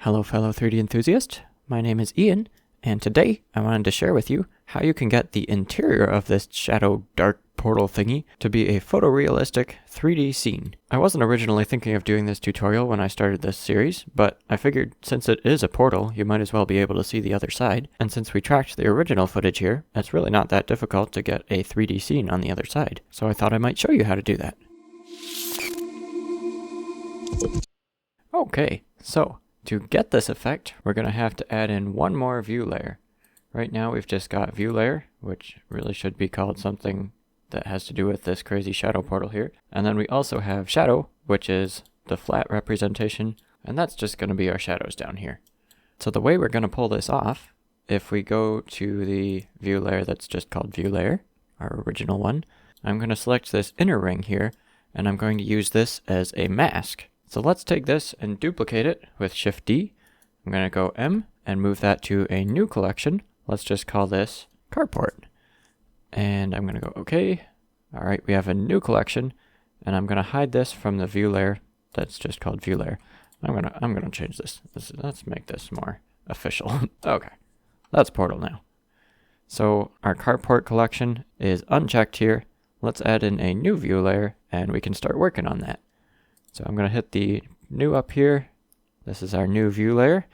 Hello fellow 3D enthusiast, my name is Ian, and today I wanted to share with you how you can get the interior of this shadow dark portal thingy to be a photorealistic 3D scene. I wasn't originally thinking of doing this tutorial when I started this series, but I figured since it is a portal, you might as well be able to see the other side, and since we tracked the original footage here, it's really not that difficult to get a 3D scene on the other side, so I thought I might show you how to do that. Okay, so to get this effect, we're going to have to add in one more view layer. Right now we've just got view layer, which really should be called something that has to do with this crazy shadow portal here. And then we also have shadow, which is the flat representation, and that's just going to be our shadows down here. So the way we're going to pull this off, if we go to the view layer that's just called view layer, our original one, I'm going to select this inner ring here, and I'm going to use this as a mask. So let's take this and duplicate it with Shift D. I'm going to go M and move that to a new collection. Let's just call this Carport. And I'm going to go OK. Alright, we have a new collection, and I'm going to hide this from the view layer that's just called view layer. I'm going to change this. Let's make this more official. Okay, that's portal now. So our Carport collection is unchecked here. Let's add in a new view layer, and we can start working on that. So I'm going to hit the new up here. This is our new view layer.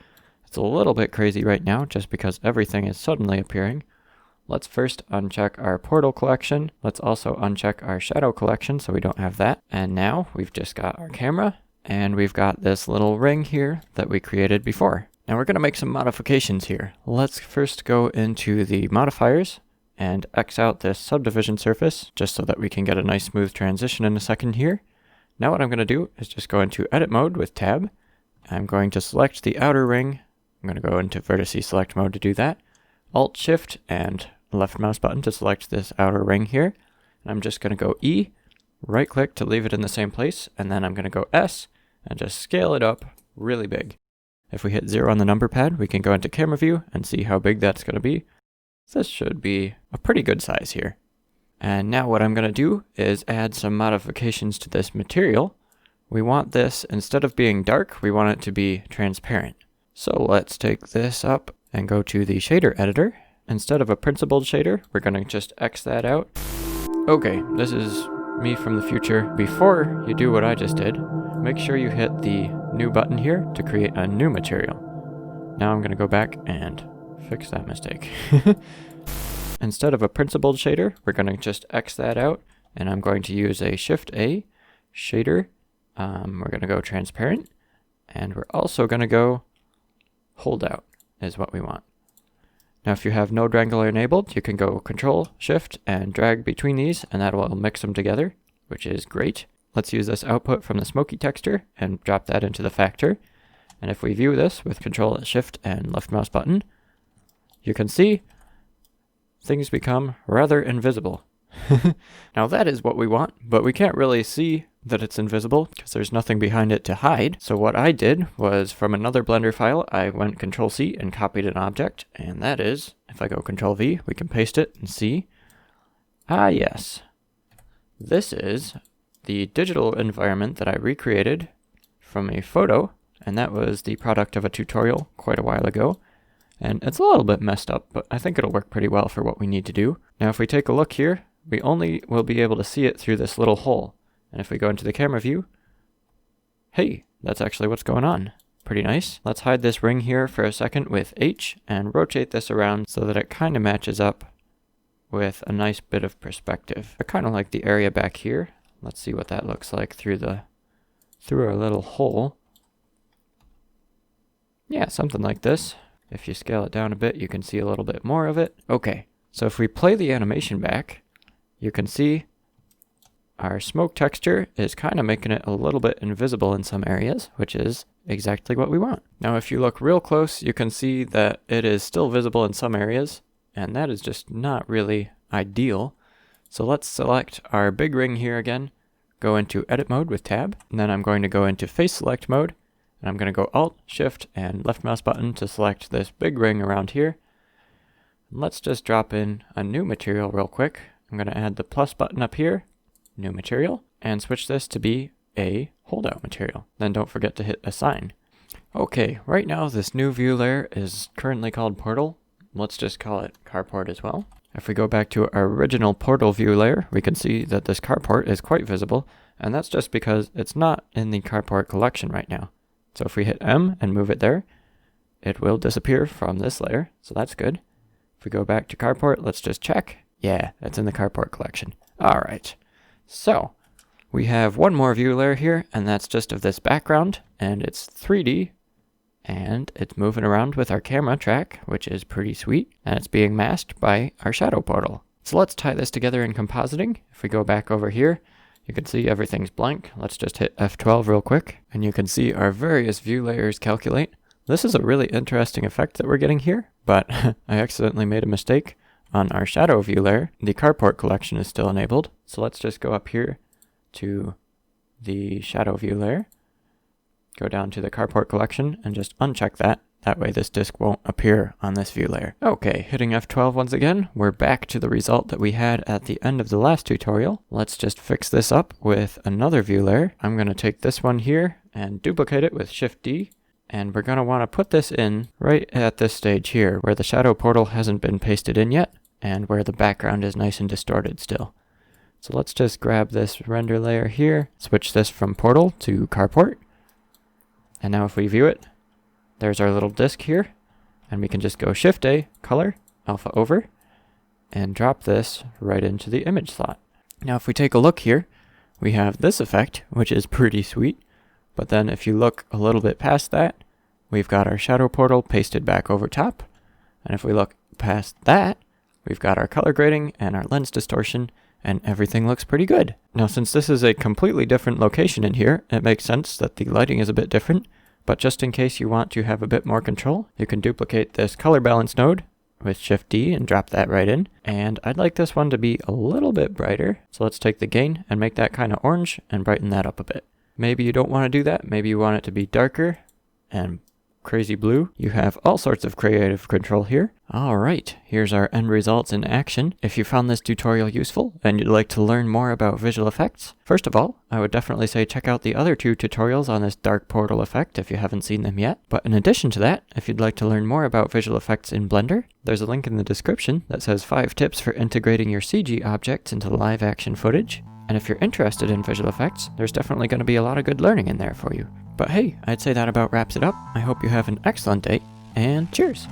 It's a little bit crazy right now just because everything is suddenly appearing. Let's first uncheck our portal collection. Let's also uncheck our shadow collection so we don't have that. And now we've just got our camera and we've got this little ring here that we created before. Now we're going to make some modifications here. Let's first go into the modifiers and X out this subdivision surface just so that we can get a nice smooth transition in a second here. Now what I'm going to do is just go into edit mode with tab. I'm going to select the outer ring. I'm going to go into vertice select mode to do that. Alt shift and left mouse button to select this outer ring here. And I'm just going to go E, right click to leave it in the same place, and then I'm going to go S and just scale it up really big. If we hit 0 on the number pad, we can go into camera view and see how big that's going to be. This should be a pretty good size here. And now what I'm going to do is add some modifications to this material. We want this, instead of being dark, we want it to be transparent. So let's take this up and go to the shader editor. Instead of a principled shader, we're going to just X that out. Okay, this is me from the future. Before you do what I just did, make sure you hit the new button here to create a new material. Now I'm going to go back and fix that mistake. Instead of a principled shader, we're going to just X that out, and I'm going to use a Shift A shader. We're going to go transparent, and we're also going to go hold out is what we want. Now if you have node wrangler enabled, you can go Control Shift and drag between these, and that will mix them together, which is great. Let's use this output from the smoky texture and drop that into the factor. And if we view this with Control Shift and left mouse button, you can see things become rather invisible. Now that is what we want, but we can't really see that it's invisible because there's nothing behind it to hide. So what I did was from another Blender file, I went Control C and copied an object, and that is, if I go Control V, we can paste it and see. Ah yes, this is the digital environment that I recreated from a photo, and that was the product of a tutorial quite a while ago. And it's a little bit messed up, but I think it'll work pretty well for what we need to do. Now if we take a look here, we only will be able to see it through this little hole. And if we go into the camera view, hey, that's actually what's going on. Pretty nice. Let's hide this ring here for a second with H and rotate this around so that it kind of matches up with a nice bit of perspective. I kind of like the area back here. Let's see what that looks like through our little hole. Yeah, something like this. If you scale it down a bit, you can see a little bit more of it. Okay, so if we play the animation back, you can see our smoke texture is kind of making it a little bit invisible in some areas, which is exactly what we want. Now if you look real close, you can see that it is still visible in some areas, and that is just not really ideal. So let's select our big ring here again, go into edit mode with tab, and then I'm going to go into face select mode. And I'm going to go Alt, Shift, and left mouse button to select this big ring around here. And let's just drop in a new material real quick. I'm going to add the plus button up here, new material, and switch this to be a holdout material. Then don't forget to hit assign. Okay, right now this new view layer is currently called Portal. Let's just call it Carport as well. If we go back to our original Portal view layer, we can see that this Carport is quite visible, and that's just because it's not in the Carport collection right now. So if we hit M and move it there, it will disappear from this layer, so that's good. If we go back to Carport, let's just check. Yeah, it's in the Carport collection. Alright, so we have one more view layer here, and that's just of this background, and it's 3D, and it's moving around with our camera track, which is pretty sweet, and it's being masked by our shadow portal. So let's tie this together in compositing. If we go back over here, you can see everything's blank. Let's just hit F12 real quick, and you can see our various view layers calculate. This is a really interesting effect that we're getting here, but I accidentally made a mistake. On our shadow view layer, the Carport collection is still enabled, so let's just go up here to the shadow view layer, go down to the Carport collection, and just uncheck that. That way this disk won't appear on this view layer. Okay, hitting F12 once again, we're back to the result that we had at the end of the last tutorial. Let's just fix this up with another view layer. I'm going to take this one here and duplicate it with Shift D, and we're going to want to put this in right at this stage here, where the shadow portal hasn't been pasted in yet, and where the background is nice and distorted still. So let's just grab this render layer here, switch this from Portal to Carport, and now if we view it, there's our little disk here, and we can just go Shift A, Color, Alpha Over, and drop this right into the image slot. Now if we take a look here, we have this effect, which is pretty sweet, but then if you look a little bit past that, we've got our shadow portal pasted back over top, and if we look past that, we've got our color grading and our lens distortion, and everything looks pretty good. Now since this is a completely different location in here, it makes sense that the lighting is a bit different, but just in case you want to have a bit more control, you can duplicate this color balance node with Shift D and drop that right in. And I'd like this one to be a little bit brighter, so let's take the gain and make that kind of orange and brighten that up a bit. Maybe you don't want to do that, maybe you want it to be darker and crazy blue. You have all sorts of creative control here. Alright, here's our end results in action. If you found this tutorial useful and you'd like to learn more about visual effects, first of all, I would definitely say check out the other 2 tutorials on this dark portal effect if you haven't seen them yet. But in addition to that, if you'd like to learn more about visual effects in Blender, there's a link in the description that says 5 tips for integrating your CG objects into live action footage. And if you're interested in visual effects, there's definitely going to be a lot of good learning in there for you. But hey, I'd say that about wraps it up. I hope you have an excellent day, and cheers!